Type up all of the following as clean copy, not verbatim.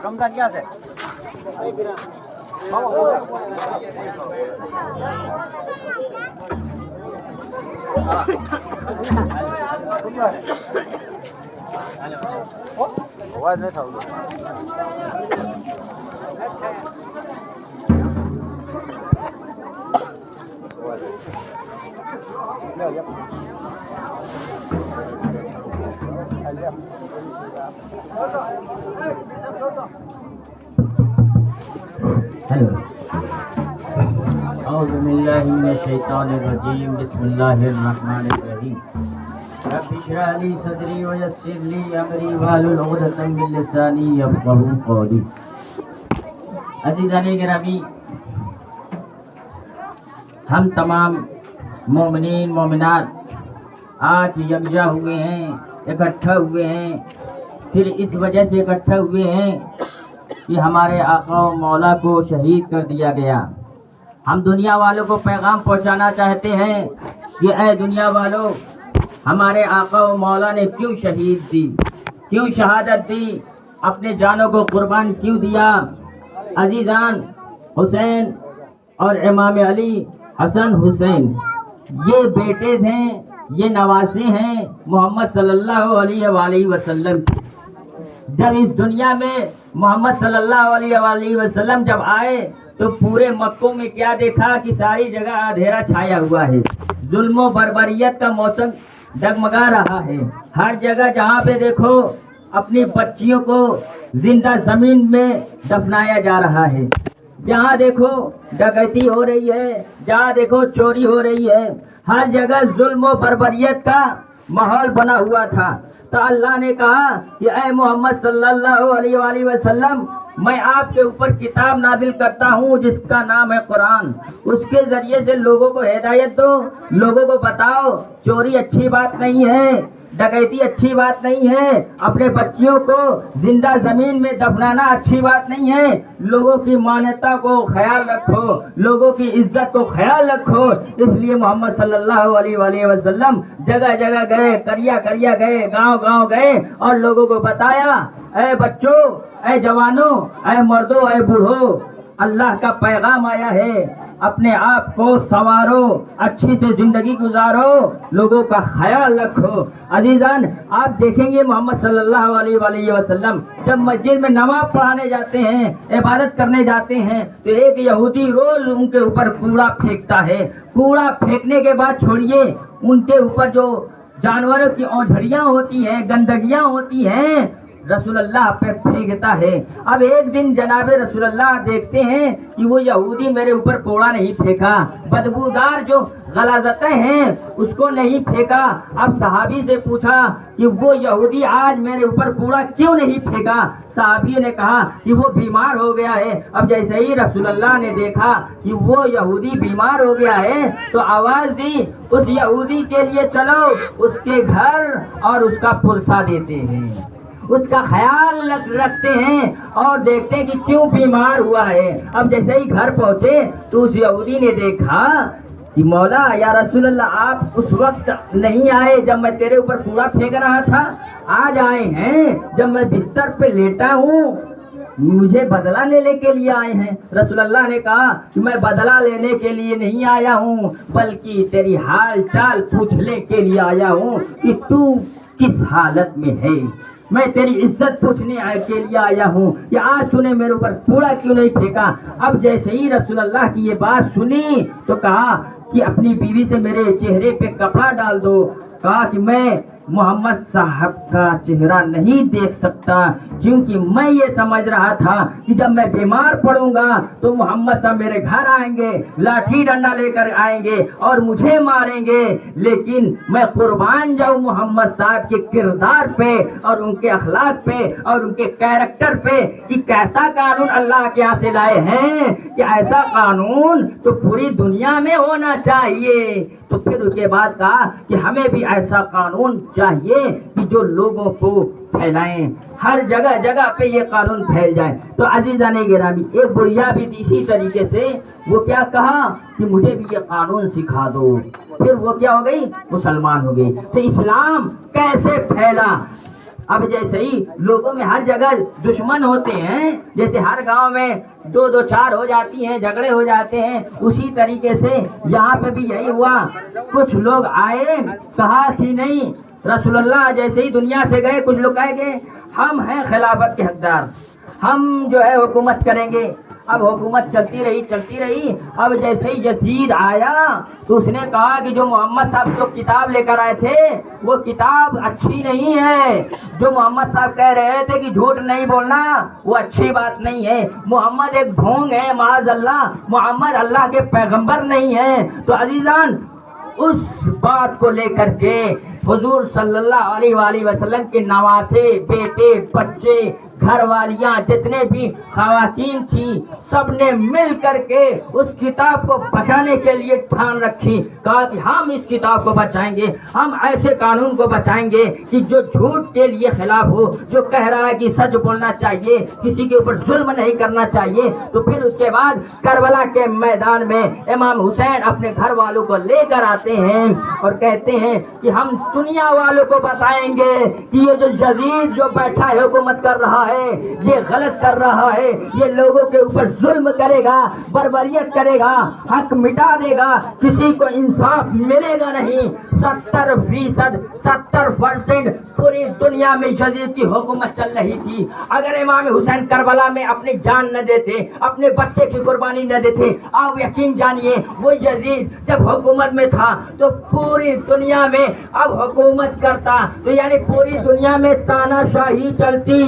रमजान क्या से आवाज नहीं था हेलो औज़ु बिल्लाहि मिनश शैतानिर रजीम बिस्मिल्लाहिर्रहमानिर्रहीम रब्बि इश्रह ली सदरी व यस्सिर ली अमरी वाहलुल उक़दतम मिन लिसानी यफ़क़हू क़ौली। अज़ीज़ान गिरामी, हम तमाम मोमिनीन मोमिनात आज यकजा हुए हैं, इकट्ठा हुए हैं, सिर्फ इस वजह से इकट्ठा हुए हैं कि हमारे आका व मौला को शहीद कर दिया गया। हम दुनिया वालों को पैगाम पहुंचाना चाहते हैं कि ऐ दुनिया वालों, हमारे आका व मौला ने क्यों शहीद दी, क्यों शहादत दी, अपने जानों को कुर्बान क्यों दिया। अजीजान, हुसैन और इमाम अली हसन हुसैन ये बेटे थे, ये नवासे हैं मोहम्मद सल्लल्लाहु अलैहि वसल्लम। जब इस दुनिया में मोहम्मद सल्लल्लाहु अलैहि वसल्लम जब आए तो पूरे मक्कों में क्या देखा कि सारी जगह अंधेरा छाया हुआ है, जुल्म बर्बरियत का मौसम डगमगा रहा है। हर जगह जहाँ पे देखो अपनी बच्चियों को जिंदा जमीन में दफनाया जा रहा है। जहाँ देखो डकैती हो रही है, जहाँ देखो चोरी हो रही है, हर जगह जुल्म बर्बरियत का माहौल बना हुआ था। तो अल्लाह ने कहा कि ऐ मोहम्मद सल्लल्लाहु अलैहि वसल्लम, मैं आपके ऊपर किताब नाजिल करता हूँ जिसका नाम है कुरान। उसके जरिए से लोगों को हिदायत दो, लोगों को बताओ चोरी अच्छी बात नहीं है, डकैती अच्छी बात नहीं है, अपने बच्चियों को जिंदा जमीन में दफनाना अच्छी बात नहीं है। लोगों की मान्यता को ख्याल रखो, लोगों की इज्जत को ख्याल रखो। इसलिए मोहम्मद सल्लल्लाहु अलैहि वसल्लम जगह जगह गए, करिया करिया गए, गांव गांव गए और लोगों को बताया, ऐ बच्चों, ऐ जवानों, ऐ मर्दों, ऐ बूढ़ों, अल्लाह का पैगाम आया है, अपने आप को संवारो, अच्छी से जिंदगी गुजारो, लोगों का ख्याल रखो। अजीजान, आप देखेंगे मोहम्मद सल्लल्लाहु अलैहि वसल्लम जब मस्जिद में नमाज पढ़ाने जाते हैं, इबादत करने जाते हैं, तो एक यहूदी रोज उनके ऊपर कूड़ा फेंकता है। कूड़ा फेंकने के बाद छोड़िए, उनके ऊपर जो जानवरों की औंधड़ियां होती हैं, गंदगियां होती हैं, रसूलुल्लाह पे फेंकता है। अब एक दिन जनाबे रसूलुल्लाह देखते हैं कि वो यहूदी मेरे ऊपर कूड़ा नहीं फेंका, बदबूदार जो गलाजतें हैं उसको नहीं फेंका। अब सहाबी से पूछा कि वो यहूदी आज मेरे ऊपर कूड़ा क्यों नहीं फेंका। सहाबी ने कहा कि वो बीमार हो गया है। अब जैसे ही रसूलुल्लाह ने देखा कि वो यहूदी बीमार हो गया है तो आवाज दी, उस यहूदी के लिए चलो, उसके घर और उसका पुरसा देते हैं, उसका ख्याल रखते हैं और देखते हैं कि क्यों बीमार हुआ है। अब जैसे ही घर पहुंचे तो उस यहूदी ने देखा कि मौला या रसूलल्लाह, आप उस वक्त नहीं आए जब मैं तेरे ऊपर कूड़ा फेंक रहा था, आज आए हैं जब मैं बिस्तर पे लेटा हूँ, मुझे बदला लेने के लिए आए हैं। रसूलल्लाह ने कहा कि मैं बदला लेने के लिए नहीं आया हूँ, बल्कि तेरी हाल चाल पूछने के लिए आया हूँ कि तू किस हालत में है। मैं तेरी इज्जत पूछने के लिए आया हूँ कि आज तूने मेरे ऊपर कूड़ा क्यों नहीं फेंका। अब जैसे ही रसूलुल्लाह की ये बात सुनी तो कहा कि अपनी बीवी से मेरे चेहरे पे कपड़ा डाल दो। कहा कि मैं मोहम्मद साहब का चेहरा नहीं देख सकता, क्योंकि मैं ये समझ रहा था कि जब मैं बीमार पड़ूंगा तो मोहम्मद साहब मेरे घर आएंगे, लाठी डंडा लेकर आएंगे और मुझे मारेंगे, लेकिन मैं कुर्बान जाऊं मोहम्मद साहब के किरदार पे और उनके अखलाक पे और उनके कैरेक्टर पे कि कैसा कानून अल्लाह के यहाँ से लाए हैं कि ऐसा कानून तो पूरी दुनिया में होना चाहिए। तो फिर उसके बाद कहा कि हमें भी ऐसा कानून चाहिए कि जो लोगों को फैलाएं, हर जगह जगह पे ये कानून फैल जाए। तो अजीजान गिरामी, एक बुढ़िया भी इसी तरीके से वो क्या कहा कि मुझे भी ये कानून सिखा दो। फिर वो क्या हो गई, मुसलमान हो गई। तो इस्लाम कैसे फैला? अब जैसे ही लोगों में हर जगह दुश्मन होते हैं, जैसे हर गांव में दो दो चार हो जाती हैं, झगड़े हो जाते हैं, उसी तरीके से यहाँ पे भी यही हुआ। कुछ लोग आए, कहा कि नहीं, रसूलुल्लाह जैसे ही दुनिया से गए, कुछ लोग कहेंगे हम हैं खिलाफत के हकदार, हम जो है हुकूमत करेंगे। अब हुकूमत चलती रही। अब जैसे ही यजीद आया तो उसने कहा कि जो मोहम्मद साहब जो किताब लेकर आए थे वो किताब अच्छी नहीं है। जो मोहम्मद साहब कह रहे थे कि झूठ नहीं बोलना, वो अच्छी बात नहीं है। मोहम्मद एक ढोंग है, माअज़ल्लाह, मोहम्मद अल्लाह के पैगंबर नहीं है। तो अजीजान, उस बात को लेकर के हुजूर सल्लल्लाहु अलैहि वसल्लम के नवासे, बेटे, बच्चे, घर वालियाँ, जितने भी खवातीन थी, सब ने मिल करके उस किताब को बचाने के लिए ठान रखी। कहा कि हम इस किताब को बचाएंगे, हम ऐसे कानून को बचाएंगे कि जो झूठ के लिए खिलाफ हो, जो कह रहा है कि सच बोलना चाहिए, किसी के ऊपर जुल्म नहीं करना चाहिए। तो फिर उसके बाद करबला के मैदान में इमाम हुसैन अपने घर वालों को लेकर आते हैं और कहते हैं कि हम दुनिया वालों को बताएंगे कि ये जो यजीद जो बैठा है, हुकूमत कर रहा है, ये गलत कर रहा है, ये लोगों के ऊपर जुल्म करेगा, बर्बरियत करेगा, हक मिटा देगा, किसी को इंसाफ मिलेगा नहीं। 70% पूरी दुनिया में यजीद की हुकूमत चल रही थी। अगर इमाम हुसैन करबला में अपनी जान न देते, अपने बच्चे की कुर्बानी न देते, आप यकीन जानिए वो यजीद जब हुकूमत में था तो पूरी दुनिया में अब हुकूमत करता, तो यानी पूरी दुनिया में तानाशाही चलती।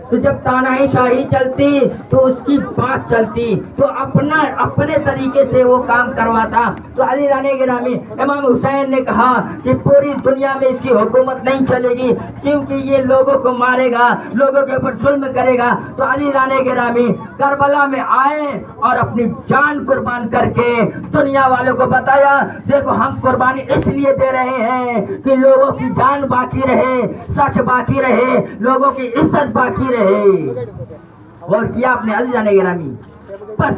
तो जब तानाशाही चलती तो उसकी बात चलती, तो अपने तरीके से वो काम करवाता। तो अली रानी गिरामी, इमाम हुसैन ने कहा कि पूरी दुनिया में इसकी हुकूमत नहीं चलेगी क्योंकि ये लोगों को मारेगा, लोगों के ऊपर जुल्म करेगा। तो अली रानी गिरामी करबला में आए और अपनी जान कुर्बान करके दुनिया वालों को बताया, देखो हम कुर्बानी इसलिए दे रहे हैं कि लोगों की जान बाकी रहे, सच बाकी रहे, लोगों की इज्जत बाकी रहे। और किया अपने अज़ीज़ाने गिरामी, बस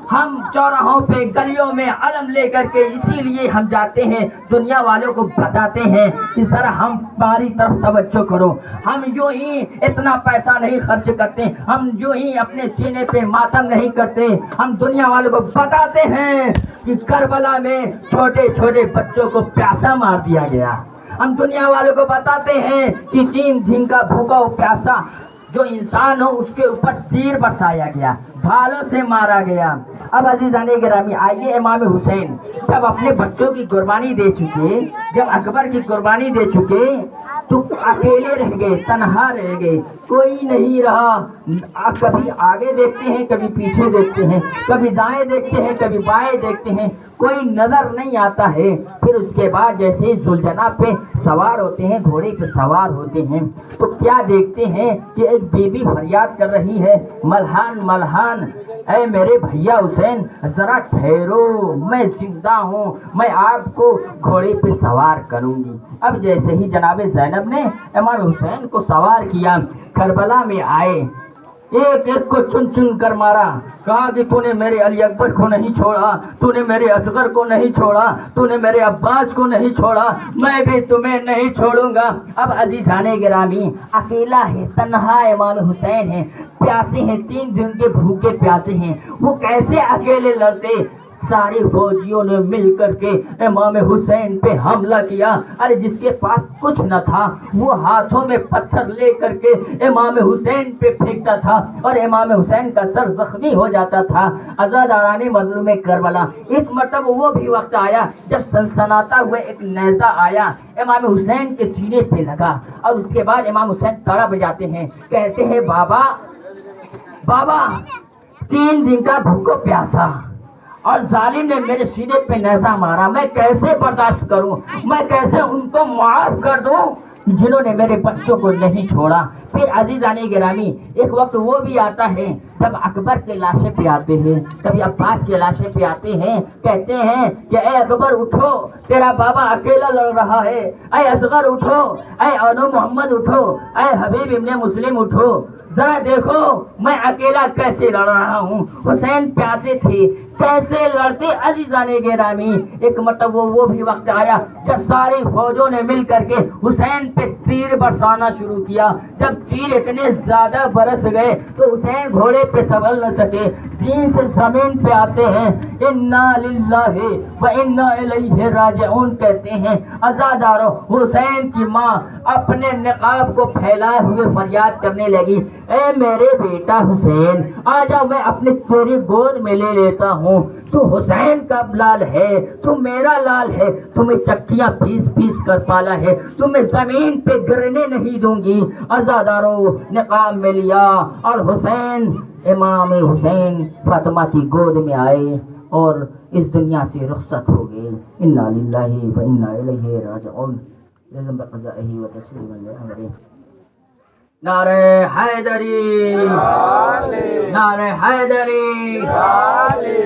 हम चौराहों पे, गलियों में अलम लेकर के इसीलिए हम जाते हैं, दुनिया वालों को बताते हैं कि जरा हमारी तरफ तवज्जो करो। हम यूं ही इतना पैसा नहीं खर्च करते, हम यूं ही अपने सीने पे मातम नहीं करते। हम दुनिया वालों को बताते हैं कि करबला में छोटे छोटे बच्चों को प्यासा मार दिया गया। हम दुनिया वालों को बताते हैं कि 3 दिन का भूखा प्यासा जो इंसान हो उसके ऊपर तीर बरसाया गया, भालों से मारा गया। अब अजीज़ाने गिरामी, आइए इमाम हुसैन जब अपने बच्चों की कुर्बानी दे चुके, जब अकबर की कुर्बानी दे चुके, तो अकेले रह गए, तन्हा रह गए, कोई नहीं रहा। आप कभी आगे देखते हैं, कभी पीछे देखते हैं, कभी दाएं देखते हैं, कभी बाएं देखते हैं, कोई नजर नहीं आता है। फिर उसके बाद जैसे ही जुलझना पे सवार होते हैं, घोड़े पे सवार होते हैं, तो क्या देखते हैं कि एक बीबी फरियाद कर रही है, मल्हान मल्हान, ऐ मेरे भैया हुसैन जरा ठहरो, मैं जिंदा हूँ, मैं आपको घोड़े पे सवार करूंगी। अब जैसे ही जनाब ज़ैनब ने इमाम हुसैन को सवार किया, करबला में आए, एक एक को चुन चुन कर मारा, कहा कि तूने मेरे अली अकबर को नहीं छोड़ा, तूने मेरे असगर को नहीं छोड़ा, तूने मेरे अब्बास को नहीं छोड़ा, मैं भी तुम्हें नहीं छोड़ूंगा। अब अजीज़ाने गिरामी, अकेला है, तन्हा इमाम हुसैन है, प्यासे हैं, 3 दिन के भूखे प्यासे हैं, वो कैसे अकेले लड़ते? سارے فوجیوں نے مل کر کے امام حسین پہ حملہ کیا. ارے جس کے پاس کچھ نہ تھا وہ ہاتھوں میں پتھر لے کر کے امام حسین پہ پھینکتا تھا اور امام حسین کا سر زخمی ہو جاتا تھا. عزاداران مظلوم کربلا، ایک مرتبہ وہ بھی وقت آیا جب سنسناتا ہوا ایک نیزہ آیا امام حسین کے سینے پہ لگا اور اس کے بعد امام حسین تڑپ جاتے ہیں. کہتے ہیں بابا 3 دن کا بھوکو پیاسا اور ظالم نے میرے سینے پہ نیزہ مارا، میں کیسے برداشت کروں، میں کیسے ان کو معاف کر دوں جنہوں نے میرے بچوں کو نہیں چھوڑا. پھر عزیزان گرامی ایک وقت وہ بھی آتا ہے جب اکبر کے لاشیں پہ آتے ہیں، کبھی عباس کے لاشیں پہ آتے ہیں. کہتے ہیں کہ اے اکبر اٹھو، تیرا بابا اکیلا لڑ رہا ہے. اے اصغر اٹھو، اے انو محمد اٹھو، اے حبیب ابن مسلم اٹھو، ذرا دیکھو میں اکیلا کیسے لڑ رہا ہوں. حسین پیاسے تھے، کیسے لڑتے عزیزان گرامی. ایک مرتبہ وہ بھی وقت آیا جب ساری فوجوں نے مل کر کے حسین پہ تیر برسانا شروع کیا. جب تیر اتنے زیادہ برس گئے تو حسین گھوڑے پہ سنبھل نہ سکے، زین سے زمین پہ آتے ہیں. انا للہ و انا الیہ راجعون کہتے ہیں. عزادارو حسین کی ماں اپنے نقاب کو پھیلائے ہوئے فریاد کرنے لگی، اے میرے بیٹا حسین آ جاؤ، میں اپنی تیری گود میں لے لیتا ہوں. تو حسین کا لال ہے، تو میرا لال ہے، تمہیں چکیاں پیس پیس کر پالا ہے، تمہیں زمین پہ گرنے نہیں دوں گی. عزادارو نقاب میں لیا اور حسین امام حسین فاطمہ کی گود میں آئے اور اس دنیا سے رخصت ہو گئے. انا للہ و انا الیہ راجعون. لازم بقضائه وتسليما لأمره. نعرہ حیدری، نعرہ حیدری،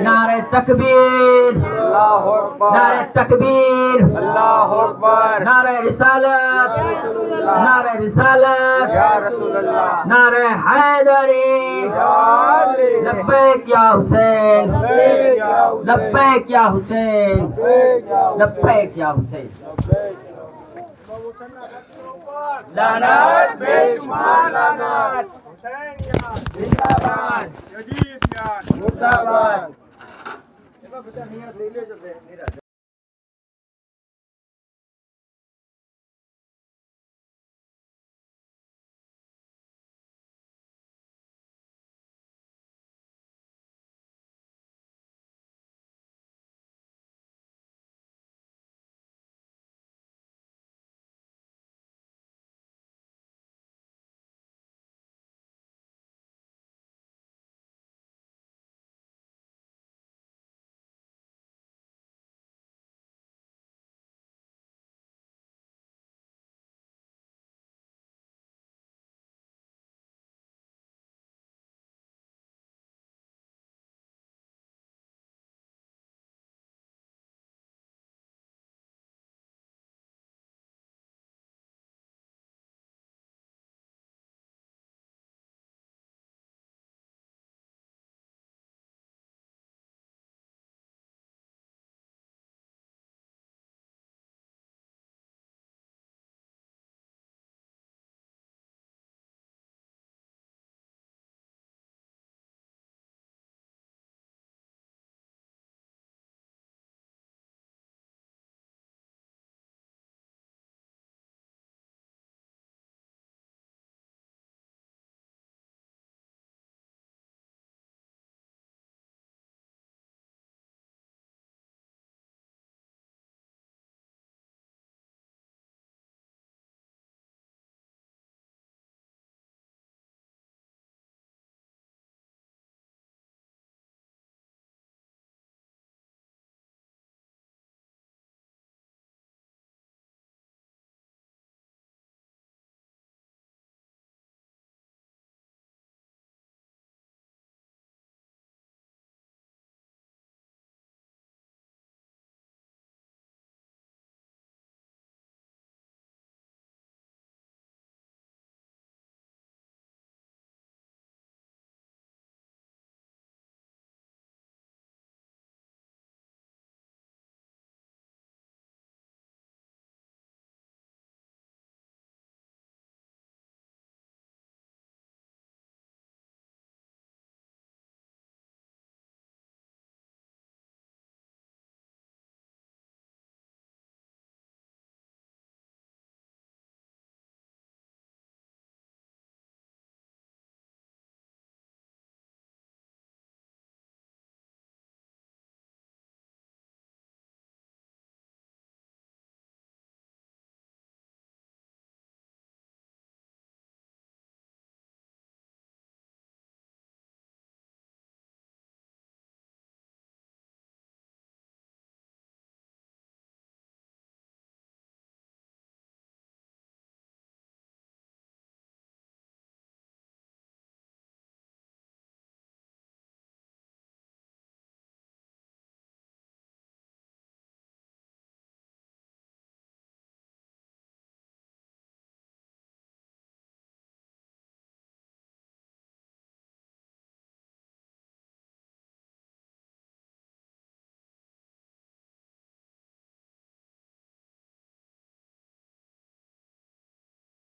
نعرہ تکبیر، نعرہ تکبیر، نعرہ رسالت، نعرہ رسالت، نعرہ حیدری. لبیک یا حسین، لبیک یا حسین، لبیک یا حسین. لعنت بے شمار لعنت. زندہ باد، جدید یاد، مردہ باد.